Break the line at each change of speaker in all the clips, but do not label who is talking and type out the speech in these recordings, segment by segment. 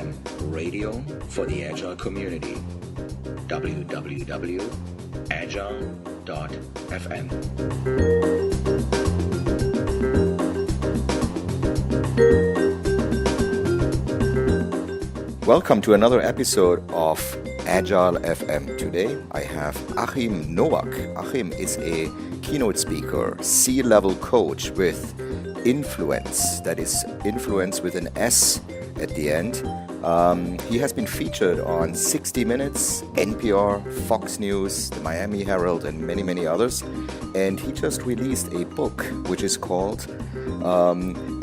Agile.FM, radio for the Agile community. www.agile.fm. Welcome to another episode of Agile.FM. Today I have Achim Nowak. Achim is a keynote speaker, C-level coach with influence, that is influence with an S at the end. He has been featured on 60 Minutes, NPR, Fox News, the Miami Herald, and many, many others. And he just released a book which is called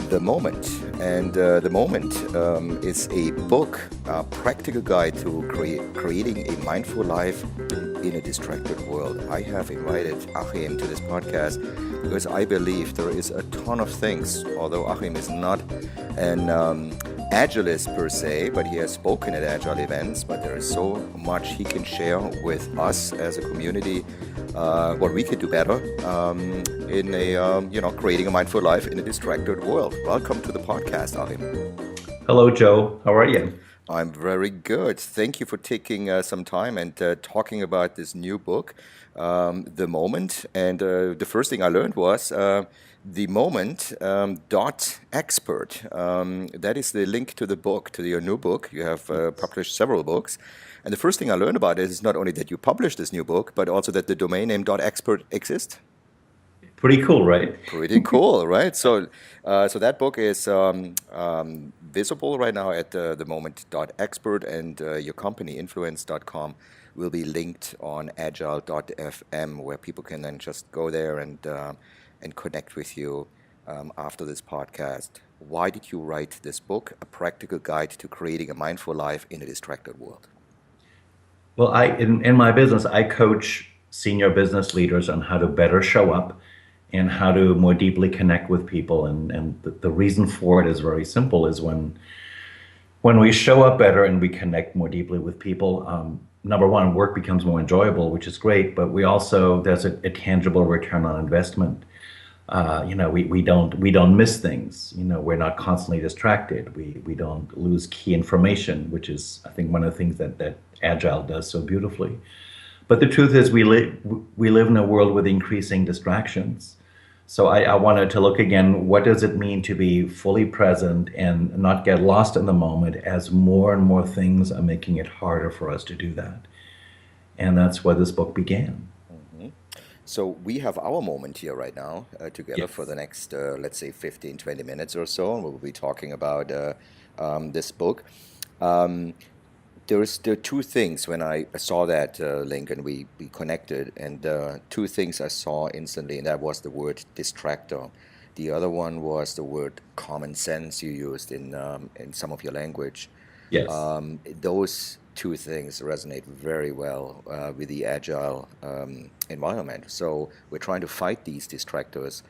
The Moment. And The Moment is a book, a practical guide to creating a mindful life in a distracted world. I have invited Achim to this podcast because I believe there is a ton of things, although Achim is not an Agilist per se, but he has spoken at Agile events, but there is so much he can share with us as a community, what we could do better in creating a mindful life in a distracted world. Welcome to the podcast, Achim.
Hello, Joe. How are you?
I'm very good. Thank you for taking some time and talking about this new book, The Moment. And the first thing I learned was the moment .expert. That is the link to the book, to your new book. You have published several books. And the first thing I learned about it is not only that you published this new book, but also that the domain name .expert exists.
Pretty cool, right?
Pretty cool, right? So that book is visible right now at the moment.expert, and your company, influence.com, will be linked on Agile.FM, where people can then just go there and connect with you after this podcast. Why did you write this book, A Practical Guide to Creating a Mindful Life in a Distracted World?
Well, in my business, I coach senior business leaders on how to better show up and how to more deeply connect with people. And the reason for it is very simple, is when we show up better and we connect more deeply with people, number one, work becomes more enjoyable, which is great, but there's a tangible return on investment. We don't miss things. We're not constantly distracted. We don't lose key information, which is, I think, one of the things that Agile does so beautifully. But the truth is we live in a world with increasing distractions. So I wanted to look again, what does it mean to be fully present and not get lost in the moment, as more and more things are making it harder for us to do that. And that's where this book began.
Mm-hmm. So we have our moment here right now together
Yes.
for the next, let's say, 15, 20 minutes or so. And we'll be talking about this book. There are two things when I saw that link and we connected, and two things I saw instantly, and that was the word distractor. The other one was the word common sense you used in some of your language.
Yes.
Those two things resonate very well with the Agile environment. So we're trying to fight these distractors.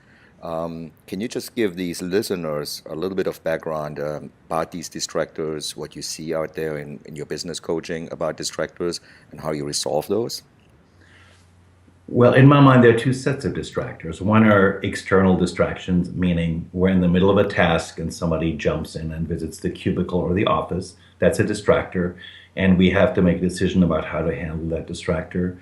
Can you just give these listeners a little bit of background about these distractors, what you see out there in your business coaching about distractors, and how you resolve those?
Well, in my mind, there are two sets of distractors. One are external distractions, meaning we're in the middle of a task and somebody jumps in and visits the cubicle or the office. That's a distractor, and we have to make a decision about how to handle that distractor.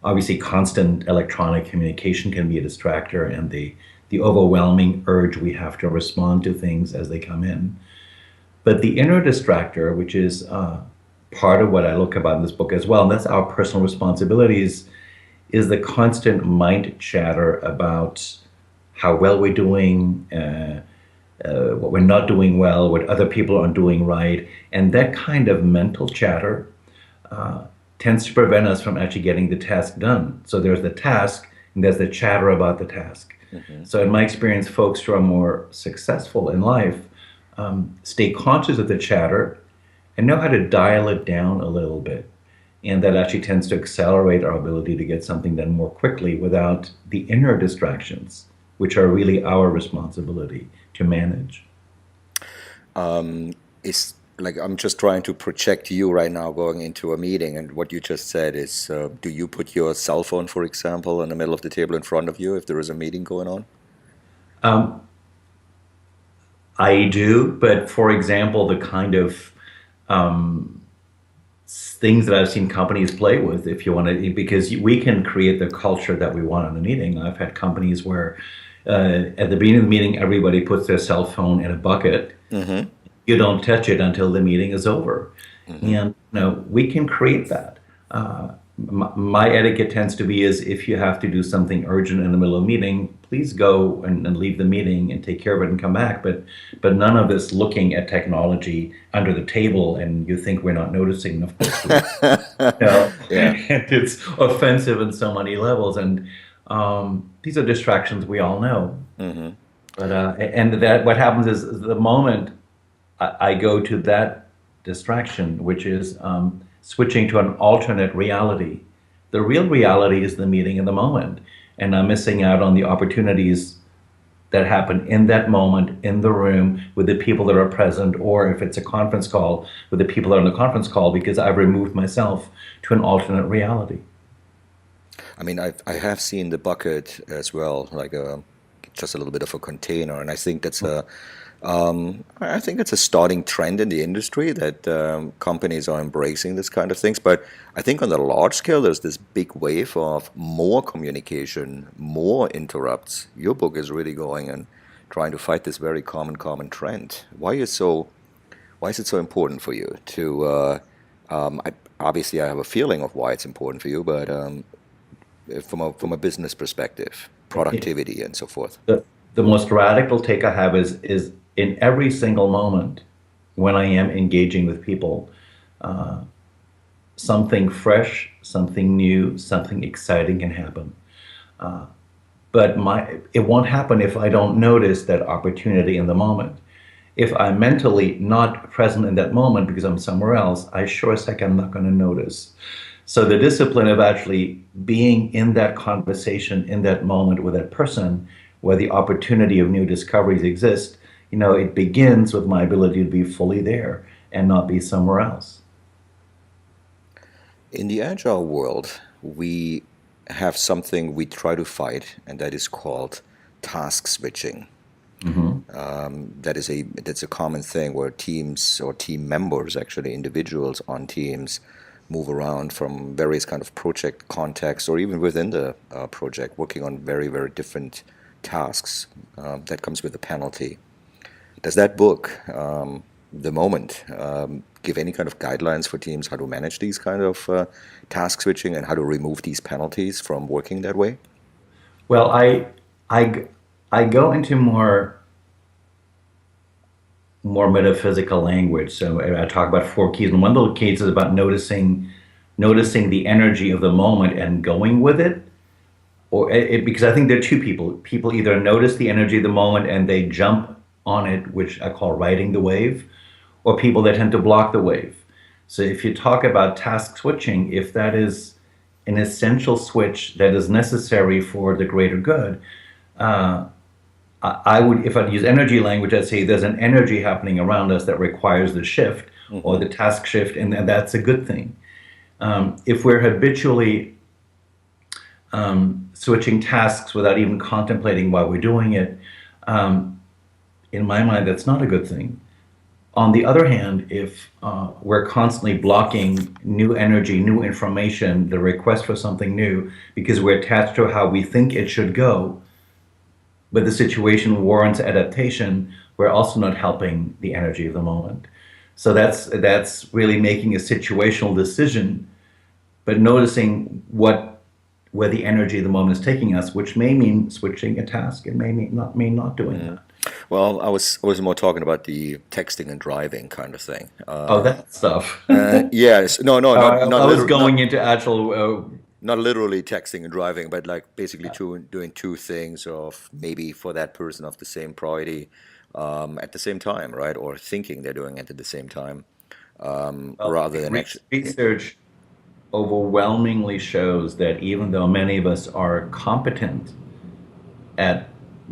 Obviously, constant electronic communication can be a distractor, and the overwhelming urge we have to respond to things as they come in. But the inner distractor, which is part of what I look about in this book as well, and that's our personal responsibilities, is the constant mind chatter about how well we're doing, what we're not doing well, what other people aren't doing right. And that kind of mental chatter tends to prevent us from actually getting the task done. So there's the task, and there's the chatter about the task. Mm-hmm. So in my experience, folks who are more successful in life stay conscious of the chatter and know how to dial it down a little bit. And that actually tends to accelerate our ability to get something done more quickly without the inner distractions, which are really our responsibility to manage.
I'm just trying to project you right now going into a meeting, and what you just said is, do you put your cell phone, for example, in the middle of the table in front of you if there is a meeting going on?
I do, but for example, the kind of things that I've seen companies play with if you want to, because we can create the culture that we want in the meeting. I've had companies where at the beginning of the meeting, everybody puts their cell phone in a bucket.
Mm-hmm.
You don't touch it until the meeting is over.
Mm-hmm.
And we can create that. My etiquette tends to be is if you have to do something urgent in the middle of a meeting, please go and leave the meeting and take care of it and come back. But none of this looking at technology under the table and you think we're not noticing. Of course,
Yeah.
and it's offensive in so many levels. And these are distractions we all know.
Mm-hmm.
But and that what happens is the moment I go to that distraction, which is switching to an alternate reality. The real reality is the meeting in the moment, and I'm missing out on the opportunities that happen in that moment in the room with the people that are present, or if it's a conference call, with the people that are on the conference call, because I've removed myself to an alternate reality.
I mean, I have seen the bucket as well, like just a little bit of a container, and I think it's a starting trend in the industry that companies are embracing this kind of things. But I think on the large scale, there's this big wave of more communication, more interrupts. Your book is really going and trying to fight this very common trend. Why is it so important for you to? Obviously, I have a feeling of why it's important for you, but from a business perspective, productivity and so forth.
The most radical take I have is in every single moment when I am engaging with people, something fresh, something new, something exciting can happen. But it won't happen if I don't notice that opportunity in the moment. If I'm mentally not present in that moment because I'm somewhere else, I sure as heck I'm not going to notice. So the discipline of actually being in that conversation, in that moment with that person, where the opportunity of new discoveries exist, it begins with my ability to be fully there and not be somewhere else.
In the agile world, we have something we try to fight, and that is called task switching. That's a common thing where teams or team members, actually individuals on teams, move around from various kind of project contexts or even within the project, working on very, very different tasks. That comes with a penalty. Does that book, The Moment, give any kind of guidelines for teams how to manage these kind of task switching and how to remove these penalties from working that way?
Well, I go into more metaphysical language. So I talk about 4 keys, and one of the keys is about noticing the energy of the moment and going with it. Because I think there are 2 people. People either notice the energy of the moment and they jump on it, which I call riding the wave, or people that tend to block the wave. So if you talk about task switching, if that is an essential switch that is necessary for the greater good, I would, if I'd use energy language, I'd say there's an energy happening around us that requires the shift or the task shift, and that's a good thing. If we're habitually switching tasks without even contemplating why we're doing it, in my mind, that's not a good thing. On the other hand, if we're constantly blocking new energy, new information, the request for something new, because we're attached to how we think it should go, but the situation warrants adaptation, we're also not helping the energy of the moment. So that's really making a situational decision, but noticing where the energy of the moment is taking us, which may mean switching a task, it may mean not doing that.
Well, I was more talking about the texting and driving kind of thing.
That stuff.
Yes, no,
I was going into actual.
Not literally texting and driving, but like basically doing 2 things of maybe for that person of the same priority at the same time, right? Or thinking they're doing it at the same time, rather than actually.
Research overwhelmingly shows that even though many of us are competent at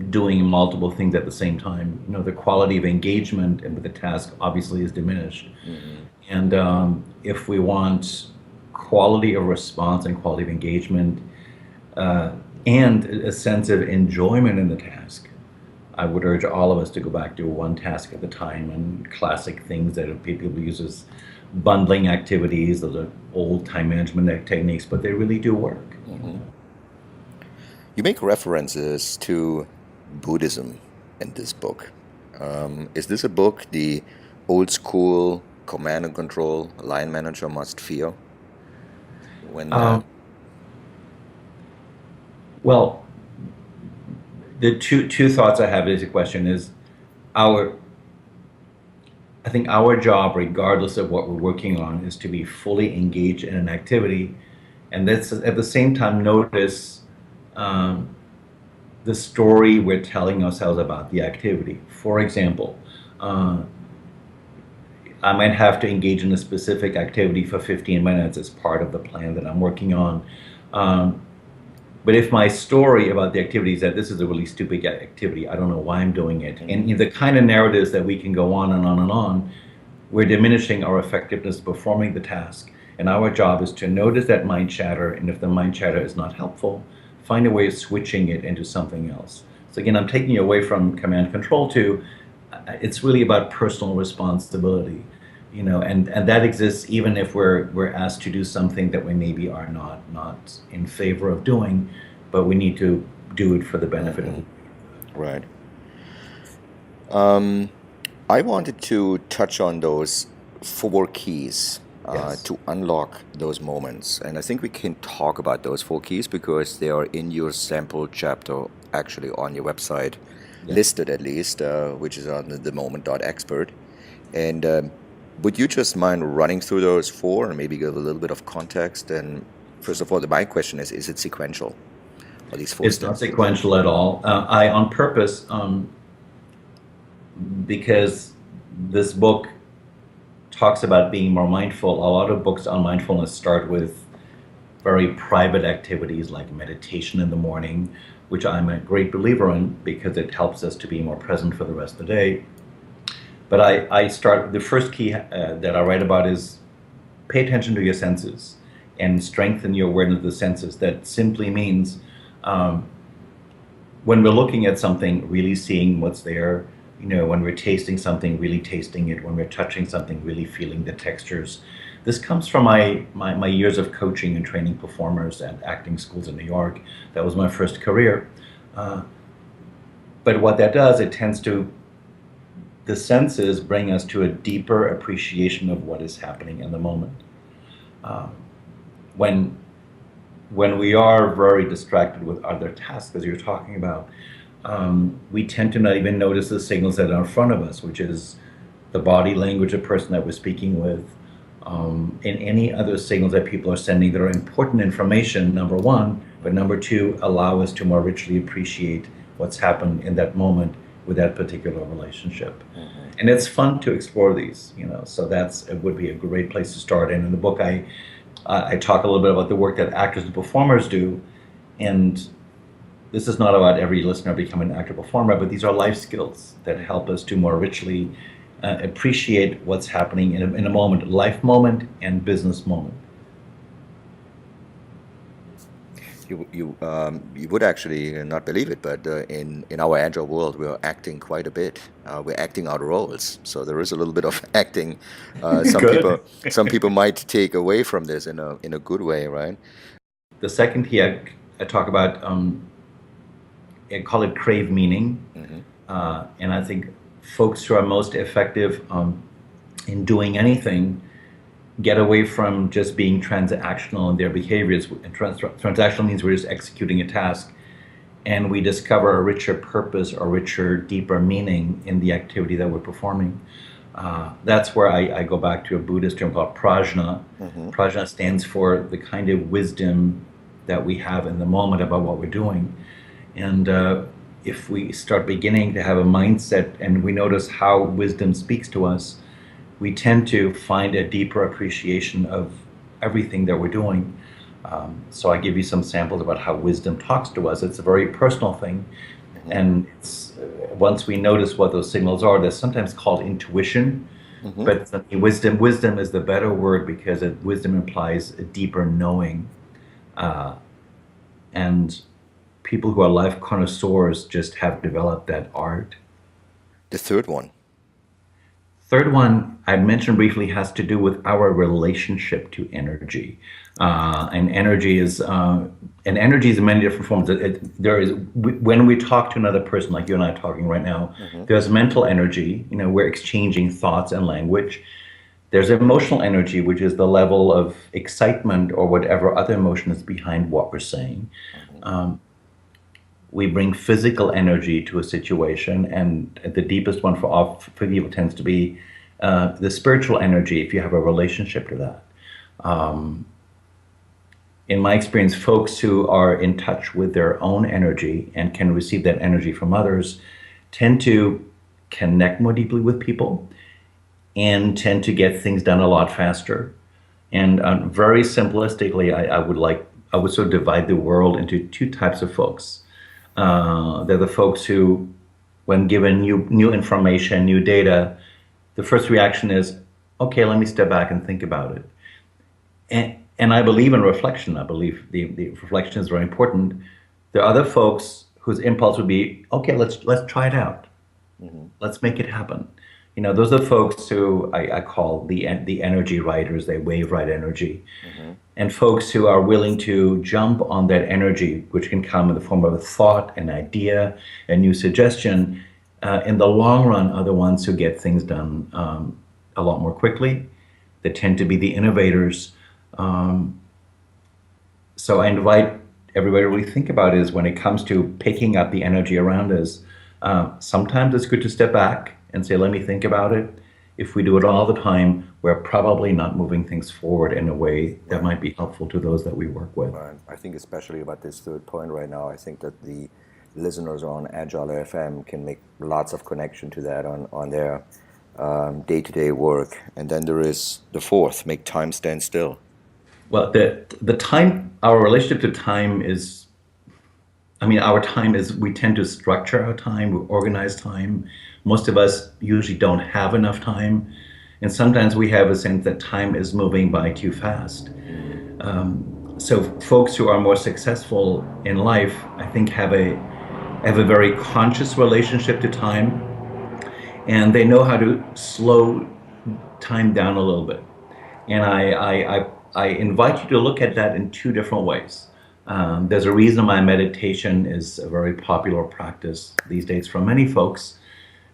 doing multiple things at the same time, the quality of engagement with the task obviously is diminished. And if we want quality of response and quality of engagement and a sense of enjoyment in the task, I would urge all of us to go back to one task at a time, and classic things that people use as bundling activities. Those are old time management techniques, but they really do work.
You make references to Buddhism in this book. Is this a book the old school command and control line manager must fear when
Um, well, the two thoughts I have is the question is our I think our job, regardless of what we're working on, is to be fully engaged in an activity, and that's at the same time notice um, the story we're telling ourselves about the activity. For example, uh, I might have to engage in a specific activity for 15 minutes as part of the plan that I'm working on. Um, but if my story about the activity is that this is a really stupid activity, I don't know why I'm doing it, and the kind of narratives that we can go on and on and on, we're diminishing our effectiveness performing the task. And our job is to notice that mind chatter, and if the mind chatter is not helpful, find a way of switching it into something else. So again, I'm taking you away from command control to it's really about personal responsibility, and that exists even if we're asked to do something that we maybe are not in favor of doing, but we need to do it for the benefit of.
right? Um, I wanted to touch on those four keys
Yes.
to unlock those moments. And I think we can talk about those four keys because they are in your sample chapter, actually on your website,
Yeah.
listed at least, which is on the moment.expert. And would you just mind running through those four and maybe give a little bit of context? And first of all, my question is it sequential? Are these four
It's not
steps?
sequential at all. I on purpose, because this book talks about being more mindful. A lot of books on mindfulness start with very private activities like meditation in the morning, which I'm a great believer in because it helps us to be more present for the rest of the day. But I start, the first key that I write about is pay attention to your senses and strengthen your awareness of the senses. That simply means um, when we're looking at something, really seeing what's there. When we're tasting something, really tasting it. When we're touching something, really feeling the textures. This comes from my years of coaching and training performers at acting schools in New York. That was my first career. Uh, but what that does, the senses bring us to a deeper appreciation of what is happening in the moment. Um, when when we are very distracted with other tasks, as you're talking about, we tend to not even notice the signals that are in front of us, which is the body language of the person that we're speaking with, and any other signals that people are sending that are important information, number one, but number two, allow us to more richly appreciate what's happened in that moment with that particular relationship. And it's fun to explore these, so it would be a great place to start. And in the book, I talk a little bit about the work that actors and performers do, and this is not about every listener becoming an actor performer, but these are life skills that help us to more richly appreciate what's happening in a moment, life moment and business moment.
You would actually not believe it, but in our agile world, we are acting quite a bit. We're acting out roles, so there is a little bit of acting. Some
Good.
people might take away from this in a good way, right?
The second key I talk about, I call it crave meaning, and I think folks who are most effective in doing anything get away from just being transactional in their behaviors. Transactional means we're just executing a task, and we discover a richer purpose or richer, deeper meaning in the activity that we're performing. That's where I go back to a Buddhist term called prajna. Prajna stands for the kind of wisdom that we have in the moment about what we're doing. And if we start beginning to have a mindset and we notice how wisdom speaks to us, we tend to find a deeper appreciation of everything that we're doing. So I give you some samples about how wisdom talks to us. It's a very personal thing. And once we notice what those signals are, they're sometimes called intuition. But wisdom is the better word because wisdom implies a deeper knowing. And people who are life connoisseurs just have developed that art.
The third one.
Third one I mentioned briefly has to do with our relationship to energy, and energy is in many different forms. When we talk to another person, like you and I are talking right now, there's mental energy. We're exchanging thoughts and language. There's emotional energy, which is the level of excitement or whatever other emotion is behind what we're saying. We bring physical energy to a situation, and the deepest one for people tends to be the spiritual energy, if you have a relationship to that. In my experience, folks who are in touch with their own energy and can receive that energy from others tend to connect more deeply with people and tend to get things done a lot faster. And very simplistically, I would sort of divide the world into two types of folks. They're the folks who, when given new information, new data, the first reaction is, okay, let me step back and think about it. And I believe in reflection. I believe the reflection is very important. There are other folks whose impulse would be, okay, let's try it out. Let's make it happen. Those are the folks who I call the energy riders. They wave ride energy. And folks who are willing to jump on that energy, which can come in the form of a thought, an idea, a new suggestion, in the long run are the ones who get things done a lot more quickly. They tend to be the innovators. So I invite everybody to really think about is when it comes to picking up the energy around us, sometimes it's good to step back and say, let me think about it. If we do it all the time, we're probably not moving things forward in a way that might be helpful to those that we work with.
Right. I think especially about this third point right now, I think that the listeners on Agile.FM can make lots of connection to that on their day-to-day work. And then there is the fourth, make time stand still.
Well, the time, our relationship to time is, our time is, we tend to structure our time, we organize time. Most of us usually don't have enough time. And sometimes we have a sense that time is moving by too fast. So folks who are more successful in life, I think, have a very conscious relationship to time, and they know how to slow time down a little bit. And I invite you to look at that in two different ways. There's a reason why meditation is a very popular practice these days for many folks,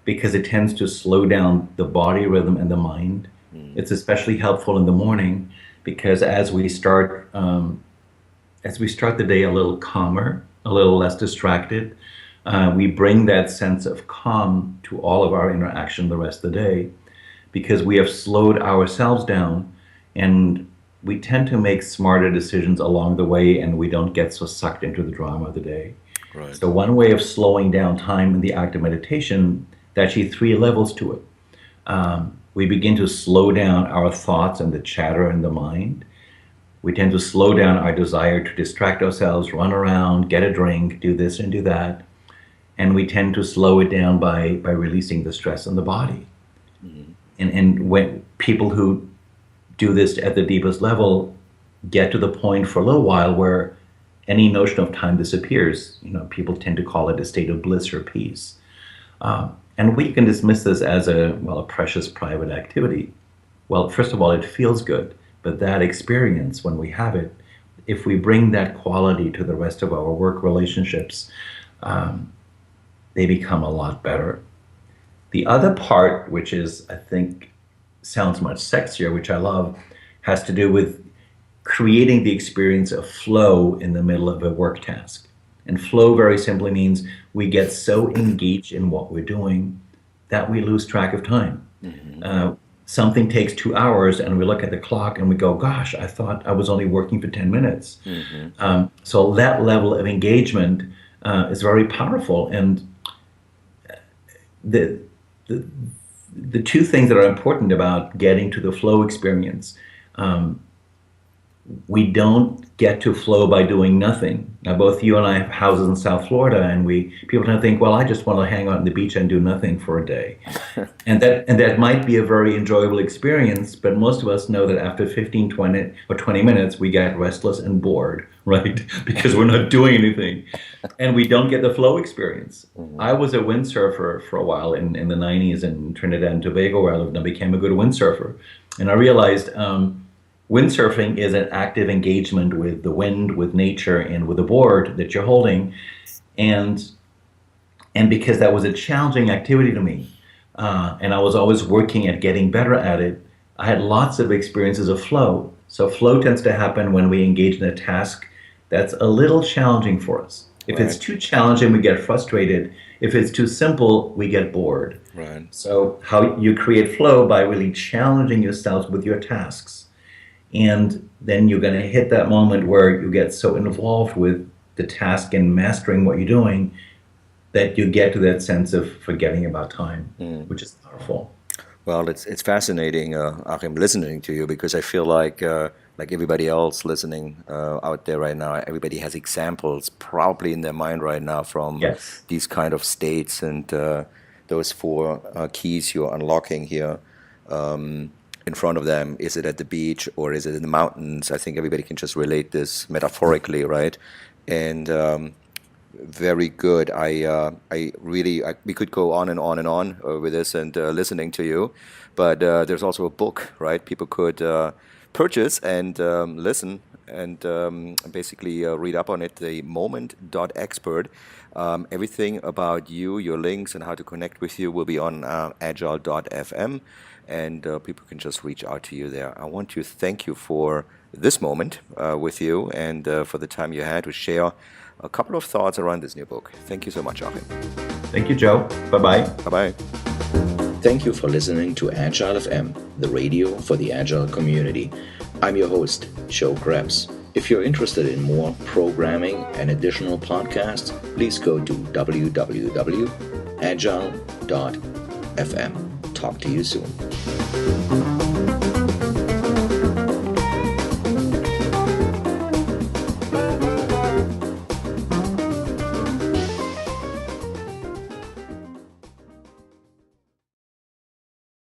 because it tends to slow down the body rhythm and the mind. It's especially helpful in the morning because as we start the day a little calmer, a little less distracted, we bring that sense of calm to all of our interaction the rest of the day because we have slowed ourselves down, and we tend to make smarter decisions along the way, and we don't get so sucked into the drama of the day.
Right.
So one way of slowing down time in the act of meditation, there's actually three levels to it. We begin to slow down our thoughts and the chatter in the mind. We tend to slow down our desire to distract ourselves, run around, get a drink, do this and do that. And we tend to slow it down by releasing the stress in the body. And when people who do this at the deepest level get to the point for a little while where any notion of time disappears, people tend to call it a state of bliss or peace. And we can dismiss this as a precious private activity. Well, first of all, it feels good, but that experience, when we have it, if we bring that quality to the rest of our work relationships, they become a lot better. The other part, which is, I think, sounds much sexier, which I love, has to do with creating the experience of flow in the middle of a work task. And flow very simply means we get so engaged in what we're doing that we lose track of time. Something takes 2 hours and we look at the clock and we go, gosh, I thought I was only working for 10 minutes. So that level of engagement is very powerful. And the two things that are important about getting to the flow experience, we don't get to flow by doing nothing. Now, both you and I have houses in South Florida, and people tend to think, well, I just want to hang out on the beach and do nothing for a day. And that might be a very enjoyable experience, but most of us know that after 15, 20, or 20 minutes, we get restless and bored, right? Because we're not doing anything. And we don't get the flow experience. Mm-hmm. I was a windsurfer for a while in the 90s in Trinidad and Tobago, where I lived, and I became a good windsurfer. And I realized windsurfing is an active engagement with the wind, with nature, and with the board that you're holding. And because that was a challenging activity to me, and I was always working at getting better at it, I had lots of experiences of flow. So flow tends to happen when we engage in a task that's a little challenging for us. If it's too challenging, we get frustrated. If it's too simple, we get bored.
Right.
So how you create flow by really challenging yourselves with your tasks. And then you're going to hit that moment where you get so involved with the task and mastering what you're doing that you get to that sense of forgetting about time, which is powerful.
Well, it's fascinating, Achim, listening to you, because I feel like everybody else listening out there right now, everybody has examples probably in their mind right now from these kind of states, and those four keys you're unlocking here. In front of them. Is it at the beach or is it in the mountains? I think everybody can just relate this metaphorically, right? And very good. We could go on and on and on with this and listening to you, but there's also a book, right? People could purchase and listen and basically read up on it, the moment.expert. Everything about you, your links, and how to connect with you will be on Agile.FM. And people can just reach out to you there. I want to thank you for this moment with you and for the time you had to share a couple of thoughts around this new book. Thank you so much, Achim.
Thank you, Joe. Bye-bye.
Bye-bye. Thank you for listening to Agile.FM, the radio for the Agile community. I'm your host, Joe Krebs. If you're interested in more programming and additional podcasts, please go to www.agile.fm. Talk to you soon.